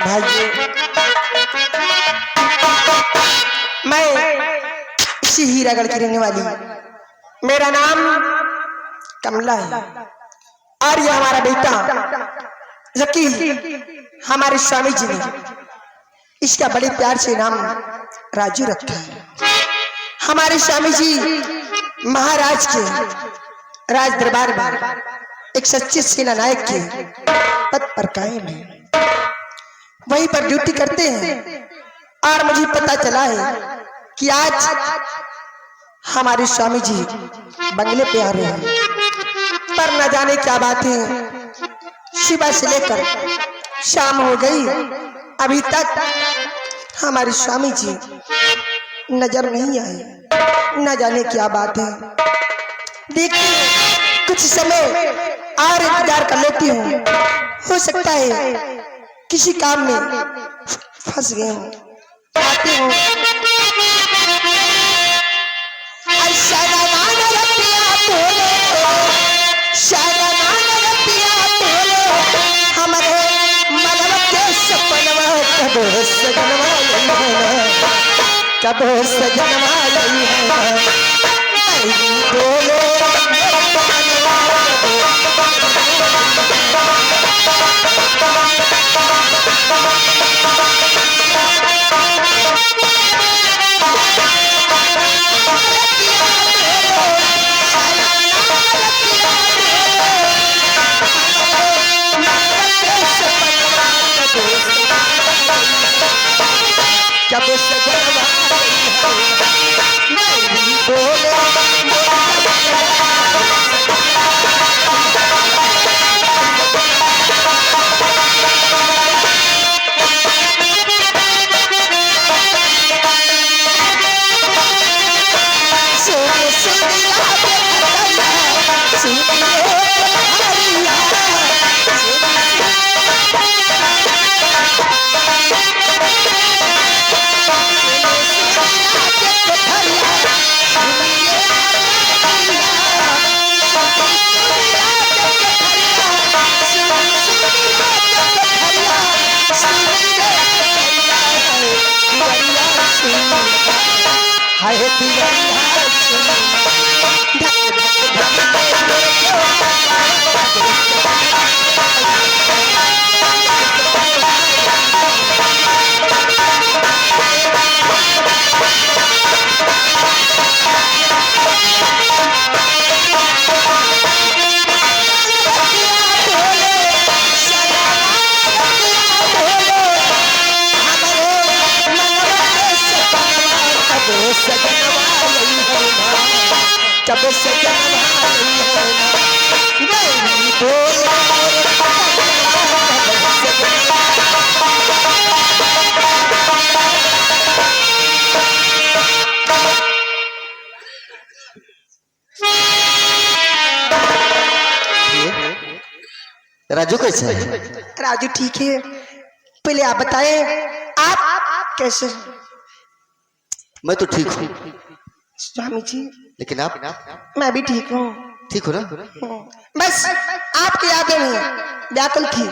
भाइयों, मैं इसी हीरागढ़ की रहने वाली, मेरा नाम कमला है और ये हमारा बेटा जकी हमारे स्वामी जी ने इसका बड़े प्यार से नाम राजू रखा है। हमारे स्वामी जी महाराज के राज दरबार में एक सच्चे सेना नायक के पद पर कायम है, वहीं पर ड्यूटी करते हैं। और मुझे पता चला है कि आज हमारे स्वामी जी बंगले पे आ रहे हैं, पर न जाने क्या बात है, सुबह से लेकर शाम हो गई, अभी तक हमारे स्वामी जी नजर नहीं आए। न जाने क्या बात है, देखते हैं कुछ समय और इंतजार कर लेती हूँ, हो सकता है किसी काम में फंस गए हूँ। आती हूँ। कब सजनवा लई है बोलो कब सजनवा राजू कैसे है? राजू ठीक है, पहले आप बताएं आप कैसे हैं? मैं तो ठीक हूँ स्वामी जी, लेकिन आप? मैं भी ठीक हूँ। ठीक हो ना? बस आपकी यादें में व्याकुल थी,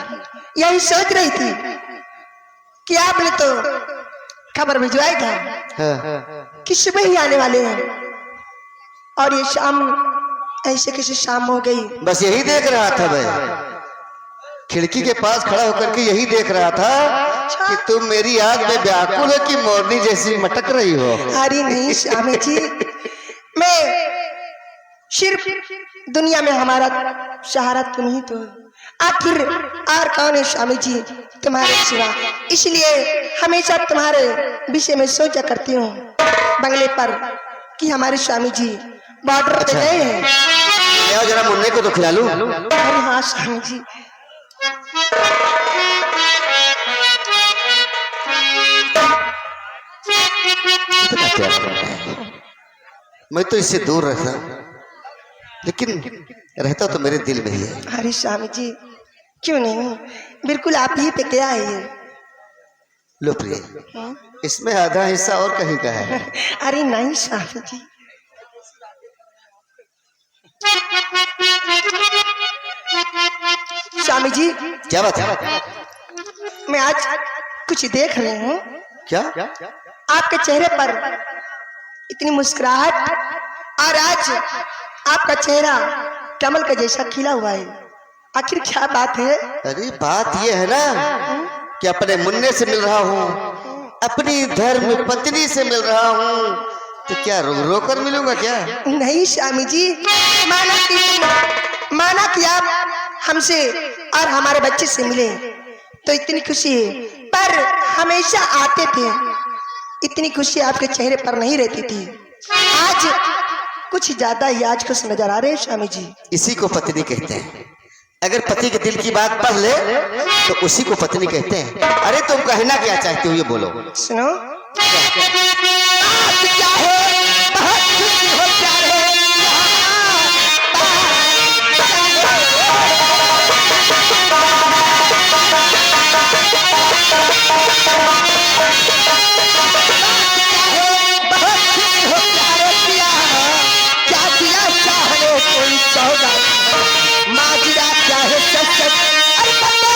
यही सोच रही थी कि आपने तो खबर भिजवाई था कि सुबह ही आने वाले हैं, और ये शाम ऐसे कैसे शाम हो गई। बस यही देख रहा था मैं, खिड़की के पास खड़ा होकर के यही देख रहा था कि तुम मेरी याद में व्याकुल हो कि मोरनी जैसी मटक रही हो। अरे नहीं स्वामी जी, मैं सिर्फ दुनिया में हमारा सहारा तुम ही तो, आखिर और कौन है स्वामी जी तुम्हारे सिवा, इसलिए हमेशा तुम्हारे विषय में सोचा करती हूँ बंगले पर कि हमारे स्वामी जी बॉर्डर पे गए हैं। जरा मुन्ने को तो खिला लूं। अरे हाँ स्वामी जी, मैं तो इससे दूर रहता, लेकिन रहता तो मेरे दिल में ही है। अरे स्वामी जी क्यों नहीं, बिल्कुल आप ही पे क्या है ये। लो प्रिय, इसमें आधा हिस्सा और कहीं का है। अरे नहीं स्वामी जी, स्वामी जी क्या बात है? मैं आज कुछ देख रही हूँ। क्या? आपके चेहरे पर इतनी मुस्कुराहट और आज आपका चेहरा कमल का जैसा खिला हुआ है। आखिर क्या बात है? अरे बात ये है ना कि अपने मुन्ने से मिल रहा हूँ, अपनी धर्म पत्नी से मिल रहा हूँ, तो क्या रो कर मिलूंगा क्या? नहीं स्वामी जी, माना कि आप हमसे और हमारे बच्चे से मिले तो इतनी खुशी है, पर हमेशा आते थे इतनी खुशी आपके चेहरे पर नहीं रहती थी। आज कुछ ज्यादा ही आज खुश नजर आ रहे हैं स्वामी जी। इसी को पत्नी कहते हैं। अगर पति के दिल की बात पढ़ ले तो उसी को पत्नी कहते हैं। अरे तुम कहना क्या चाहते हो ये बोलो। सुनो, बात क्या है, बहुत खुशी हो प्यार है, बहुत खुशी हो प्यारे पिया, क्या दिया चाहे कोई सौगात, माजरा क्या है सच सच, अरे बता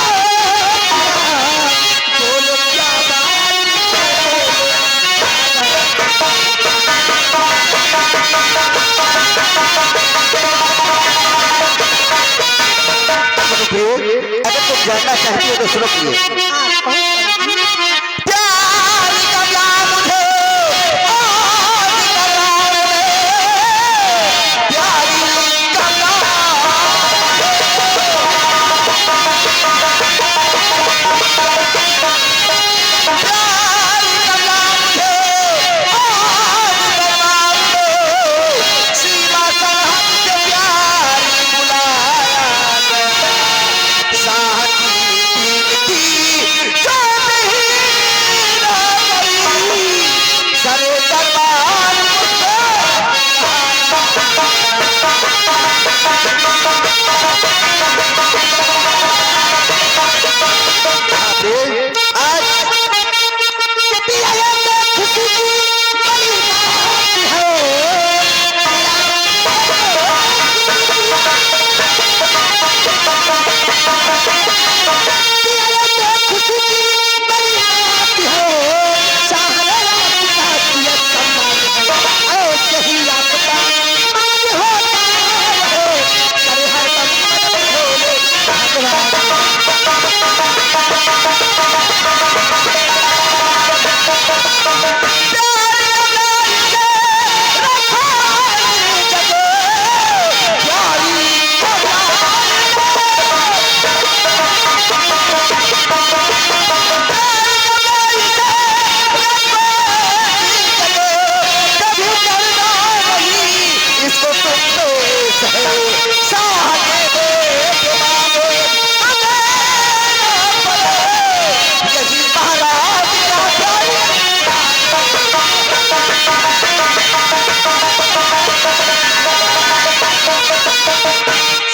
बोलो क्या अगर तुम जानना चाहती हो तो सुनो प्रिय। प्यार का प्यार मुझे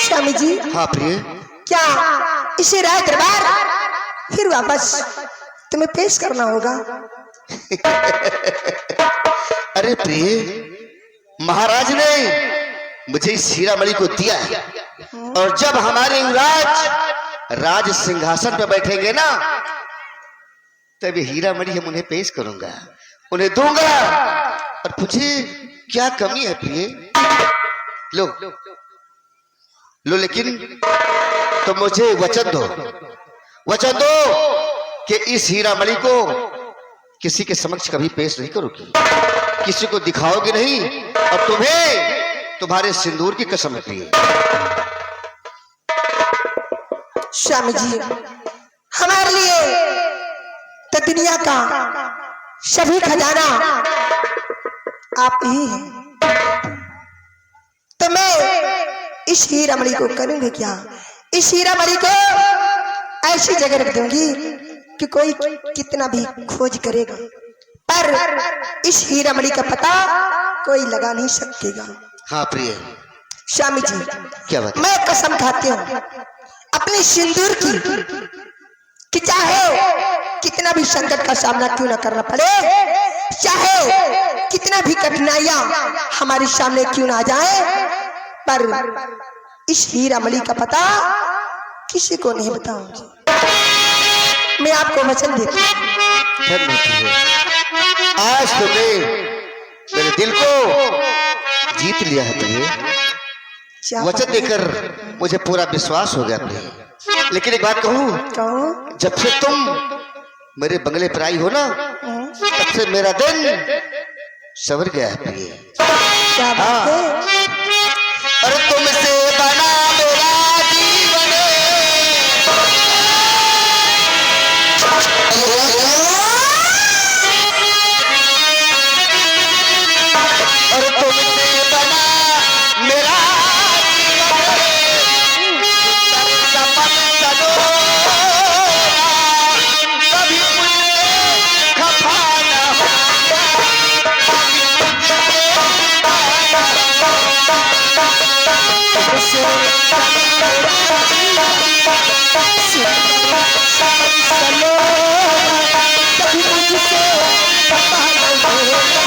स्वामी जी। हाँ प्रिय। क्या इसे राय दरबार फिर वापस तुम्हें पेश करना होगा? अरे प्रिय, महाराज ने मुझे इस हीरामणि को दिया है और जब हमारे युवराज राज सिंहासन पर बैठेंगे ना तब हीरामणि हम उन्हें पेश करूंगा, उन्हें दूंगा। और पूछे क्या कमी है प्रिय? लो लो, लेकिन तो मुझे वचन दो कि इस हीरामणि को किसी के समक्ष कभी पेश नहीं करोगी, किसी को दिखाओगे नहीं, और तुम्हें तुम्हारे सिंदूर की कसम है प्रिय। स्वामी जी, हमारे लिए तो दुनिया का सभी खजाना आप ही हैं, तो मैं इस हीरामणि को करूंगी क्या? इस हीरामणि को ऐसी जगह रख दूंगी कि कोई कितना भी खोज करेगा पर इस हीरामणि का पता कोई लगा नहीं सकेगा। हाँ प्रिय। स्वामी जी, क्या बात? मैं कसम खाती हूँ अपने सिंदूर की कि चाहे कितना भी संकट का सामना क्यों ना करना पड़े, चाहे कितना भी कठिनाइयां हमारे सामने क्यों ना आ जाए, पर इस हीरामणि का पता किसी को नहीं बताऊंगी। मैं आपको वचन देती हूँ। धन्य है। आज तुमने मेरे दिल को जीत लिया है प्रिय। क्या वचन बात है? देकर मुझे पूरा विश्वास हो गया प्रिय। लेकिन एक बात कहूँ, कहो। जब से तुम मेरे बंगले पर आई हो ना, तब से मेरा दिन सवर गया है प्रिय। क्या बात है? अरे तुमसे बना मेरा जीवन, और तुमसे बना मेरा जीवन, सपन सलोना, कभी मुझे खफा न होगा, कभी मुझे तुझसे कभी मुझसे खफा न होगा। मुझसे खफा न होगा, कभी मुझसे खफा न होगा।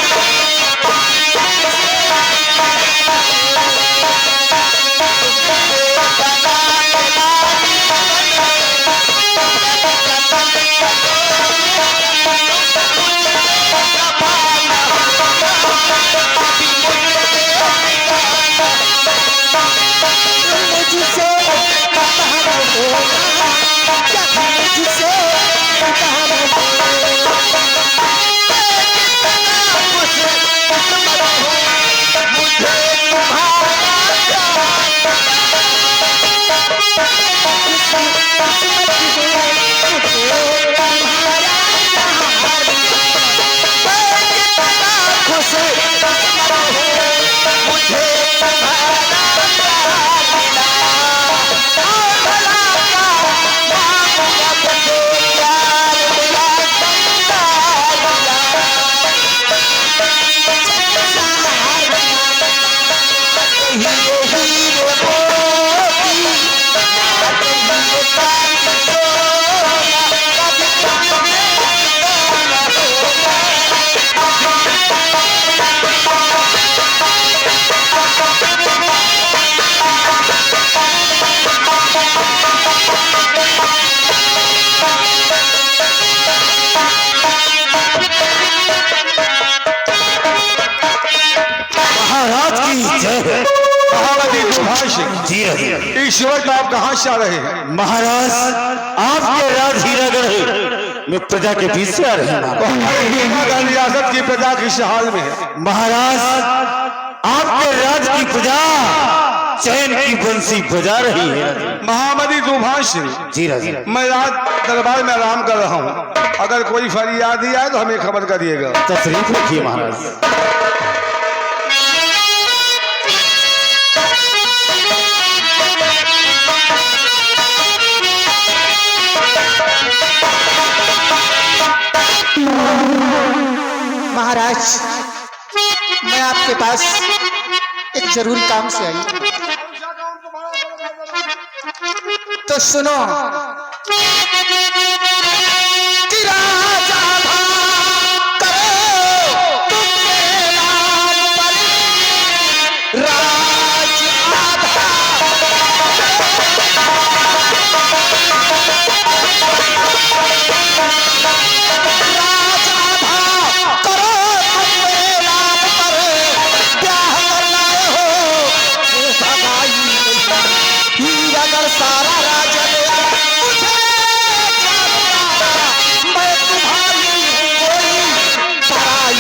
महाराज की जय है। महामती दुभाष जी ईश्वर तो आप कहाँ से आ रहे हैं? महाराज, आपके राज हीरागढ़ में प्रजा के बीच से आ रहे हैं। रियासत की प्रजा किस हाल में है? महाराज, आपके राज की प्रजा चैन की बंसी बजा रही है। महामती दुभाष जी राजी, मैं रात दरबार में आराम कर रहा हूँ। अगर कोई फरियादी आए तो हमें खबर करिएगा। तशरीफ रखिए महाराज। महाराज, मैं आपके पास एक जरूरी काम से आई। तो सुनो कि राजा भाग करो तुम मेरे नाम पर, राज आधा सारा राजा मुझे मैं तुम्हारी कोई पराई।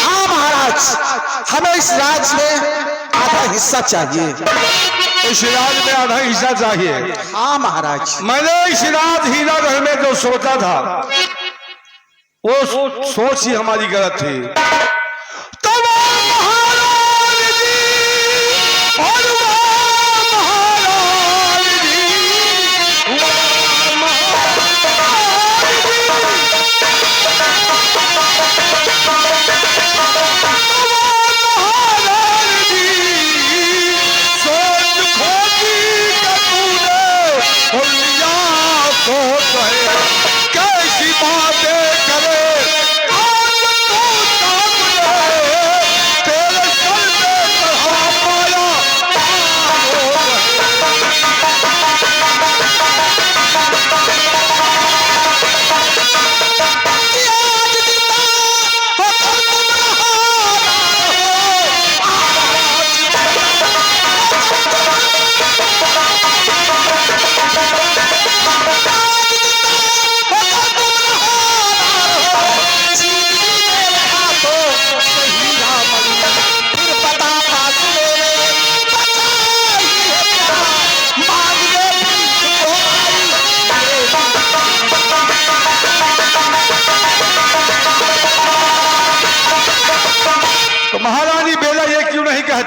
हाँ महाराज, हमें इस राज में आधा हिस्सा चाहिए। इस राज में आधा हिस्सा चाहिए? हाँ महाराज। मैंने इस राज हीरागढ़ में जो सोचा था वो सोच ही हमारी गलत थी। कैसी बातें करे आज तू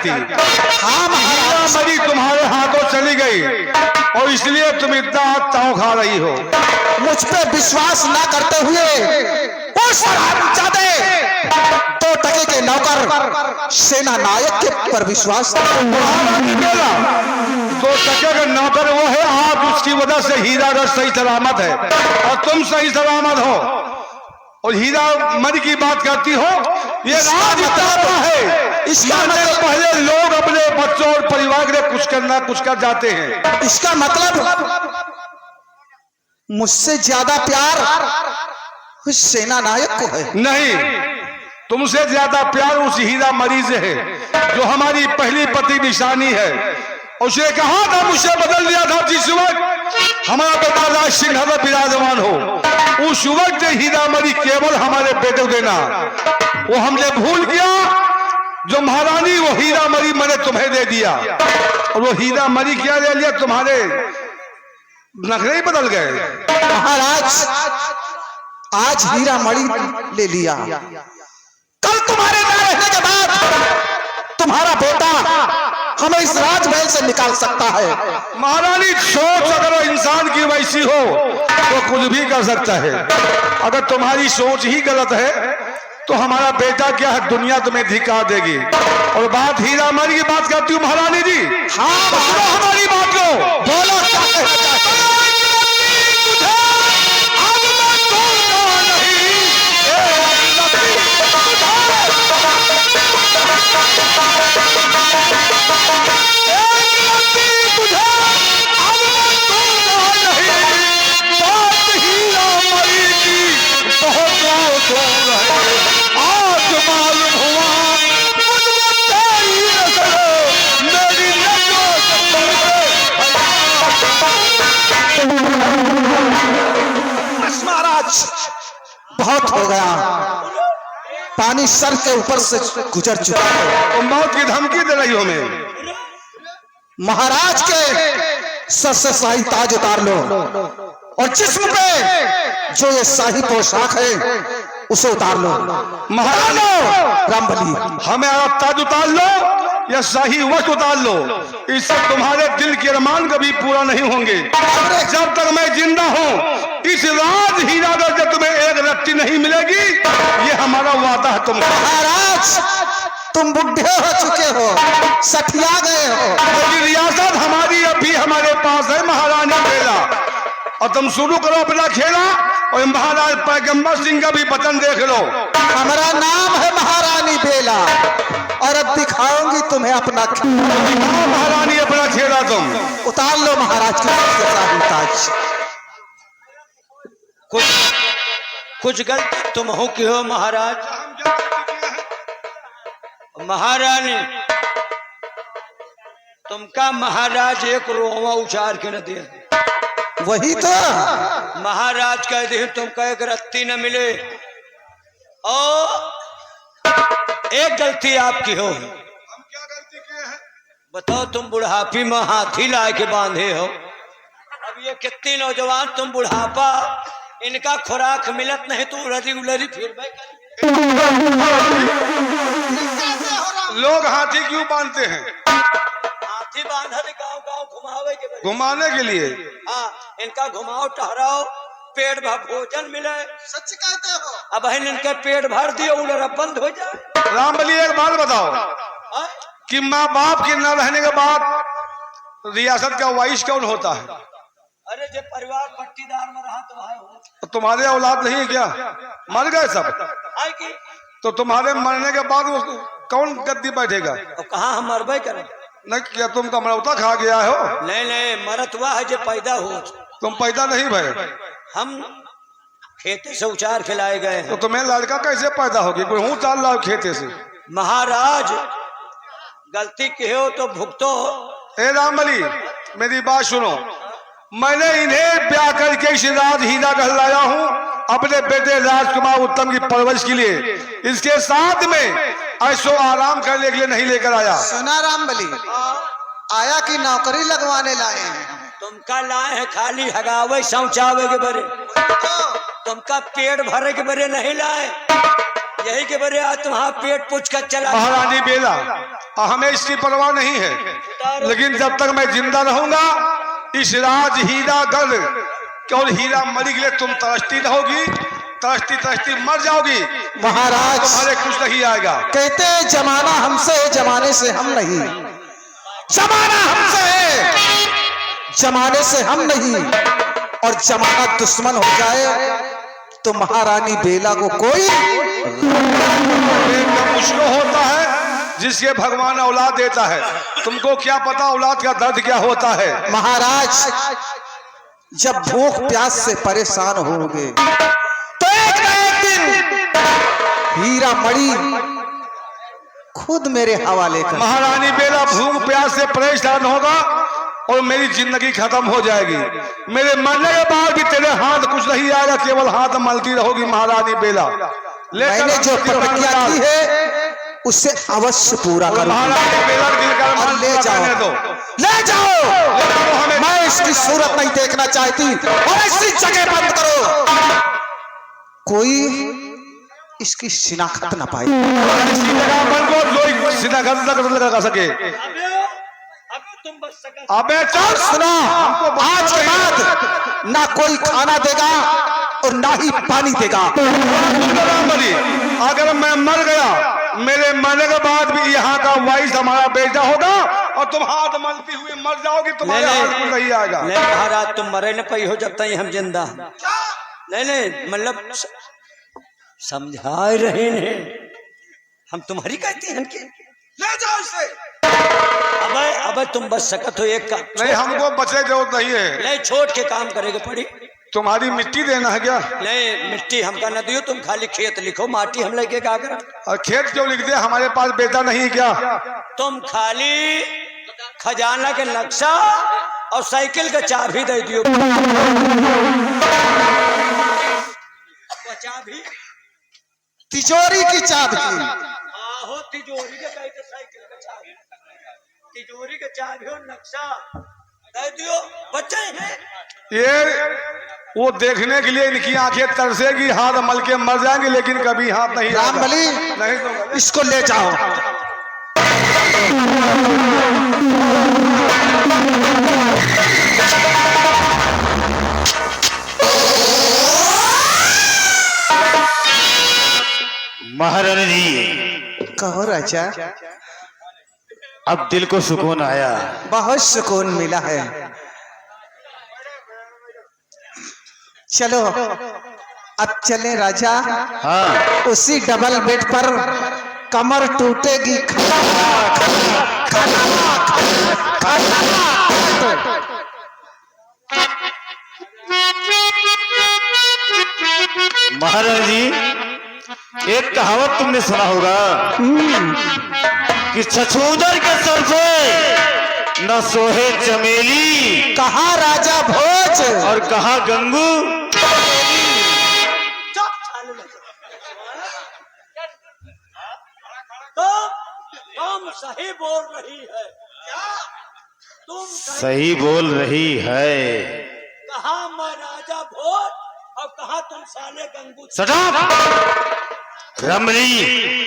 जाती। हाँ महाराज, हीरा मरी तुम्हारे हाथों चली गई और इसलिए तुम इतना ताव खा रही हो। मुझ पे विश्वास ना करते हुए उस हरामजादे 2 टके के नौकर सेना नायक के पर विश्वास महारानी बेला 2 टके का नौकर वो है, आप उसकी वजह से हीरागढ़ सही सलामत है और तुम सही सलामत हो। और हीरा मरी की बात करती हो, ये राज इतना है, इसका मरने मतलब पहले लोग अपने बच्चों और परिवार के लिए कुछ कर जाते हैं। इसका मतलब मुझसे ज्यादा प्यार उस सेना नायक को है। नहीं, तुमसे ज्यादा प्यार उस हीरा मरी से है जो हमारी पहली पति निशानी है। उसने कहा था, मुझसे बदल दिया था जिस वक्त हमारा बेटा राज सिंहासन विराजमान हो, उस वक्त हीरा मरी केवल हमारे बेटे को देना। वो हमने भूल गया, जो महारानी वो हीरा मरी मैंने तुम्हें दे दिया और वो हीरा मरी क्या ले लिया, तुम्हारे नखरे ही बदल गए। महाराज आज हीरा मणि ले लिया, कल तुम्हारे न रहने के बाद तुम्हारा बेटा हमें इस राजमहल से निकाल सकता है। महारानी सोच अगर इंसान की वैसी हो तो कुछ भी कर सकता है। अगर तुम्हारी सोच ही गलत है तो हमारा बेटा क्या है, दुनिया तुम्हें धिक्कार देगी। और बात हीरा मरी की बात करती हूँ महारानी जी। हाँ तो सुनो हमारी बात को, बोलो क्या कहना चाहते हो? बहुत हो गया, पानी सर के ऊपर से गुजर चुका है। तो मौत की धमकी दे रही हो हमें। महाराज के सर से शाही ताज उतार लो और जिस्म पे जो ये शाही पोशाक है उसे उतार लो। महारानो रामबली, हमें आप ताज उतार लो या शाही वस्त्र उतार लो, इससे तुम्हारे दिल के अरमान कभी पूरा नहीं होंगे। जब तक मैं जिंदा हूँ इस राज हीरागढ़ से तुम्हें एक रत्ती नहीं मिलेगी, ये हमारा वादा है तुमसे। महाराज तुम बुढ़े हो चुके हो, सठिया गए हो। लेकिन रियासत हमारी अभी हमारे पास है महारानी बेला, और तुम शुरू करो अपना खेला और महाराज पैगंबर सिंह का भी वतन देख लो। हमारा नाम है महारानी बेला और अब दिखाऊंगी तुम्हें अपना हाँ, महारानी अपना खेला तुम उतार लो महाराज के सर से शाही ताज। कुछ गलती तुम हो कि हो महाराज। महारानी तुमका महाराज एक रोवा उचार के न दे, वही तो महाराज कह दे तुमका एक रत्ती न मिले। और एक गलती आपकी हो। हम क्या गलती किए हैं? बताओ, तुम बुढ़ापी में हाथी ला के बांधे हो। अब ये कितनी नौजवान, तुम बुढ़ापा इनका खुराक मिलत नहीं तो उलरी उलरी फिर लोग हाथी क्यों बांधते हैं? हाथी बांधा गाँव गाँव घुमावे के बजाय। घुमाने के लिए। हाँ, इनका घुमाओ टहराओ, पेट भर भोजन मिले। सच कहते हो। अब इनके पेट भर दियो उलरा बंद हो जाए। रामबली एक बात बताओ हाँ? कि माँ बाप के न रहने के बाद रियासत का वाइस कौन होता है? अरे जब परिवार पट्टीदार में रहा तो भाई हो। तुम्हारे औलाद नहीं है क्या? मर गए सब? आए की तो तुम्हारे मरने के बाद वो कौन गद्दी बैठेगा? तो कहाँ हम मरबे करें? नहीं, क्या तुम कमरौता खा गया हो? नहीं नहीं, मरत हुआ है जो पैदा हो। तुम पैदा नहीं भय, हम खेते से उचार खिलाए गए तो हैं। तुम्हें लड़का कैसे पैदा होगी? गेहूं चाल रहा हो खेते से। महाराज गलती की हो तो भुगतो। ए रामबली मेरी बात सुनो, मैंने इन्हें ब्याह करके इस राज हीरागढ़ लाया हूँ अपने बेटे राजकुमार उत्तम की परवरिश के लिए। इसके साथ में ऐसो आराम करने के लिए नहीं लेकर आया। सुना रामबली, आया कि नौकरी लगवाने लाए हैं। तुमका लाए है खाली हगावे शौचावे के बरे, तुमका पेट भरे के बरे नहीं लाए। यही के बरे आज तुम्हारा पेट पूछ कर चला। महारानी बेला, हमें इसकी परवाह नहीं है, लेकिन जब तक मैं जिंदा रहूंगा इस राज हीरा गढ़ और हीरा मरी के लिए तुम तरसती रहोगी, तरसती तरसती मर जाओगी महाराज तुम्हारे कुछ नहीं आएगा। कहते हैं जमाना हमसे है, जमाने से हम नहीं। जमाना हमसे है, जमाने से हम नहीं। और जमाना दुश्मन हो जाए तो महारानी बेला को कोई एकदम मुश्किल होता है जिसके भगवान औलाद देता है। तुमको क्या पता औलाद का दर्द क्या होता है। महाराज जब भूख प्यास से परेशान होंगे तो एक न एक दिन हीरा मणि खुद मेरे हवाले कर। महारानी बेला भूख प्यास से परेशान होगा और मेरी जिंदगी खत्म हो जाएगी। मेरे मरने के बाद भी तेरे हाथ कुछ नहीं आएगा, केवल हाथ मलती रहोगी महारानी बेला। मैंने जो प्रतिज्ञा की है उससे अवश्य पूरा करो। महारानी बेला और ले जाओ, ले जाओ। मैं इसकी सूरत नहीं देखना चाहती और ऐसी जगह बंद करो कोई इसकी शिनाख्त ना पाए। लगा सके। तुम बच सका। अबे चल सुनो, आज के बाद ना कोई खाना देगा और ना ही पानी देगा। अगर मैं मर गया, मेरे मरने के बाद भी यहाँ का वाइस हमारा बेटा होगा और तुम हाथ मलती हुई मर जाओगी, तुम्हारे हाथ में नहीं आएगा। नहीं महाराज, तुम मरे न पई हो जब तक हम जिंदा। नहीं मतलब समझा रहे हैं हम, तुम्हारी कहती हैं कि ले जाओ इसे। अबे तुम बच सकत हो एक काम। नहीं, हमको बचने की जरूरत नहीं है। नहीं, छोड़ के काम करेगा पड़ी। तुम्हारी मिट्टी देना है क्या? नहीं, मिट्टी हमका न दियो, तुम खाली खेत लिखो, माटी हम लेके क्या करें। और खेत क्यों लिख दे, हमारे पास बेटा नहीं क्या? तुम खाली खजाना के नक्शा और साइकिल का चाबी दे दियो। चाबी, तिजोरी की चाबी। आहो तिजोरी के कहते साइकिल का चाबी, तिजोरी के चाबी और नक्शा दे दियो। बच्चे हैं ये वो देखने के लिए इनकी आंखें तरसेगी, हाथ मल के मर जाएंगे, लेकिन कभी हाथ नहीं आएगा। रामबली, नहीं तो इसको ले जाओ। महारानी जी, कहो राजा। अब दिल को सुकून आया। बहुत सुकून मिला है। चलो अब चले राजा। हाँ, उसी डबल बेड पर कमर टूटेगी। महारानी जी, एक कहावत तुमने सुना होगा कि छछूदर के सर पे न सोहे चमेली, कहा राजा भोज और कहा गंगू। तुम सही बोल रही है क्या? तुम सही बोल रही है। कहा मैं राजा भोज और कहा तुम साले गंगू। सटअप रमणी,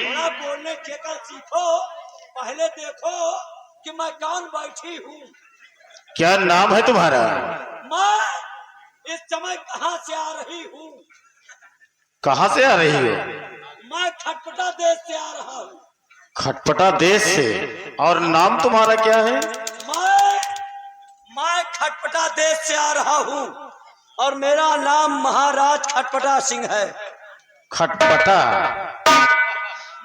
थोड़ा बोलने चेकर सीखो, पहले देखो कि मैं कौन बैठी हूँ। क्या नाम है तुम्हारा? मैं इस समय कहाँ से आ रही हूँ? कहाँ से आ रही हो? मैं खटपटा देश से आ रहा हूँ। खटपटा देश से। और नाम तुम्हारा क्या है? मैं खटपटा देश से आ रहा हूँ और मेरा नाम महाराज खटपटा सिंह है। खटपटा?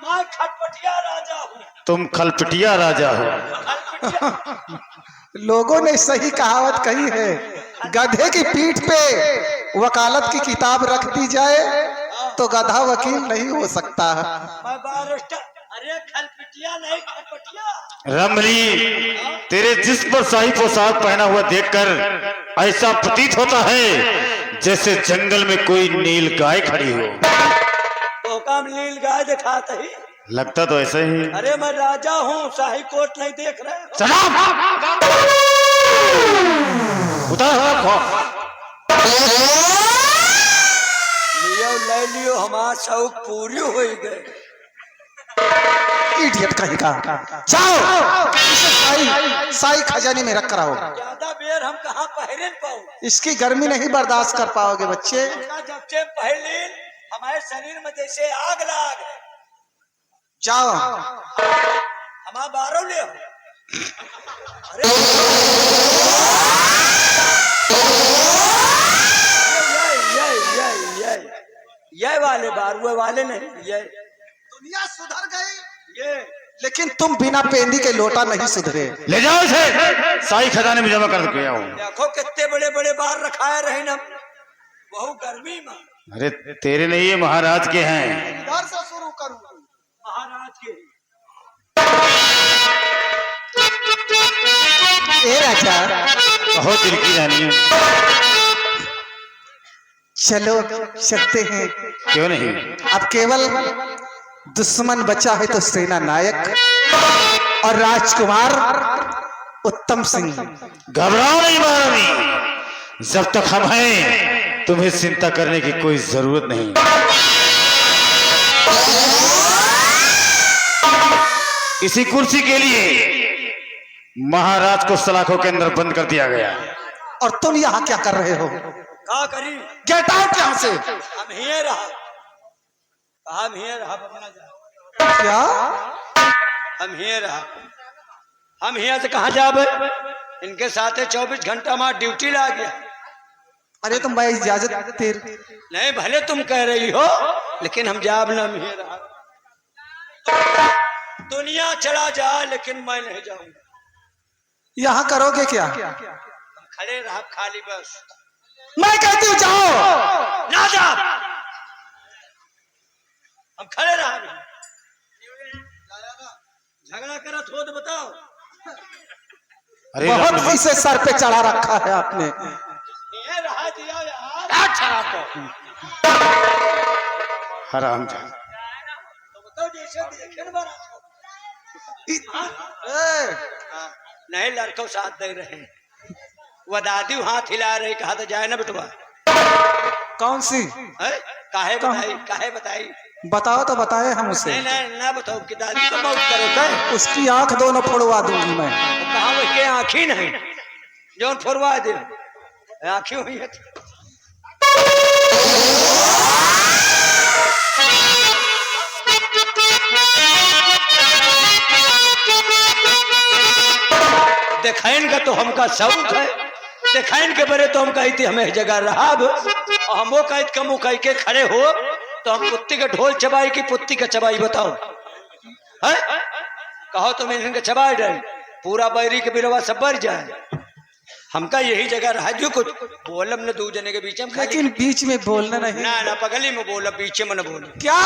मैं खटपटिया राजा हूँ। तुम खलपटिया राजा हो। लोगों ने सही कहावत कही है। गधे की पीठ पे वकालत की किताब रख दी जाए तो गधा वकील नहीं हो सकता। मैं बारिस्टर। अरे खलपटिया नहीं, खटपटिया। रमली, तेरे जिस्म पर शाही पोशाक पहना हुआ देखकर ऐसा प्रतीत होता है जैसे जंगल में कोई नील गाय खड़ी हो। तो काम नील गाय दिखाता ही लगता तो ऐसे ही। अरे मैं राजा हूँ, शाही कोट नहीं देख रहे हो? ले लियो, हमारा शौक पूरी हो गए। इडियट कहीं का। जाओ इसे साई साई खजाने में रख कर आओ। ज्यादा बेर हम कहाँ पहले पाओ, इसकी गर्मी नहीं बर्दाश्त कर पाओगे बच्चे। जब से पहले हमारे शरीर में जैसे आग लाग है। जाओ हमारा 12 ले आओ। अरे ये वाले 12 वाले नहीं, ये दुनिया सुधर गई, ये लेकिन तुम बिना पेंदी के लोटा नहीं सुधरे। ले जाओ इसे, शाही खजाने में जमा कर के आओ। देखो कितने बड़े बड़े बार रखाए रहे ना, बहुत गर्मी में। अरे तेरे नहीं, ये महाराज के हैं। इधर से शुरू करूं। महाराज के ए राजा, बहुत दिल की रानी है। चलो चलते हैं। क्यों नहीं? अब केवल दुश्मन बचा है तो सेना नायक और राजकुमार उत्तम सिंह। घबराओ नहीं महारानी, जब तक हम हैं तुम्हें चिंता करने की कोई जरूरत नहीं। इसी कुर्सी के लिए महाराज को सलाखों के अंदर बंद कर दिया गया। और तुम यहाँ क्या कर रहे हो? का करी, गेट आउट यहाँ से। हम ही रहा, हम ही रहा अपना जा। क्या? हम ही रहा, हम यहाँ से कहाँ जाबे? इनके साथ 24 घंटा हमारा ड्यूटी ला गया। अरे तुम भाई इजाजत तेर। नहीं भले तुम कह रही हो, लेकिन हम जाब ना, हम ही रहा। दुनिया चला जाए लेकिन मैं नहीं जाऊंगा। यहाँ करोगे क्या? हम खड़े रहा खाली बस। मैं कहती हूँ जाओ। ना जा, हम खड़े रहा। झगड़ा करत हो तो बताओ। अरे बहुत इसे सर पे चढ़ा रखा है आपने। ये रहा दिया यार। अच्छा तो हराम बताओ, जैसे देखे ना ए, नहीं लड़कों साथ दे रहे, वह दादी हाथ हिला रही, कहा तो जाए ना बेटवा। कौन सी? काहे बताई, काहे बताई? बताओ तो बताए हम उसे। नहीं नहीं ना बताओ कि दादी का मौत करे थे। उसकी आंख दोनों फोड़वा दूंगी मैं। कहा वो के आँखी नहीं जो फोड़वा दे, आँखी हुई है। देखाइन का तो हमका शौक है, देखाइन के बरे तो हम कही थी हमें जगह रहा, और हम वो कही कमू कही के खड़े हो तो हम पुत्ती का ढोल चबाई की पुत्ती का चबाई बताओ है? कहो तो मैं इनके चबाई डाल पूरा बैरी के बिरवा सब बढ़ जाए। हमका यही जगह रहा, जो कुछ बोलम न दो जने के बीच में, लेकिन बीच में बोलना नहीं। ना ना पगली में बोला, बीचे में न बोल। क्या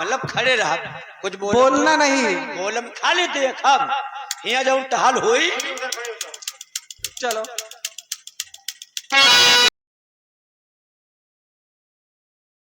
मतलब खड़े रहा, कुछ बोलना नहीं। बोलम खाली देख, हम यहाँ जाऊं टहल हुई। चलो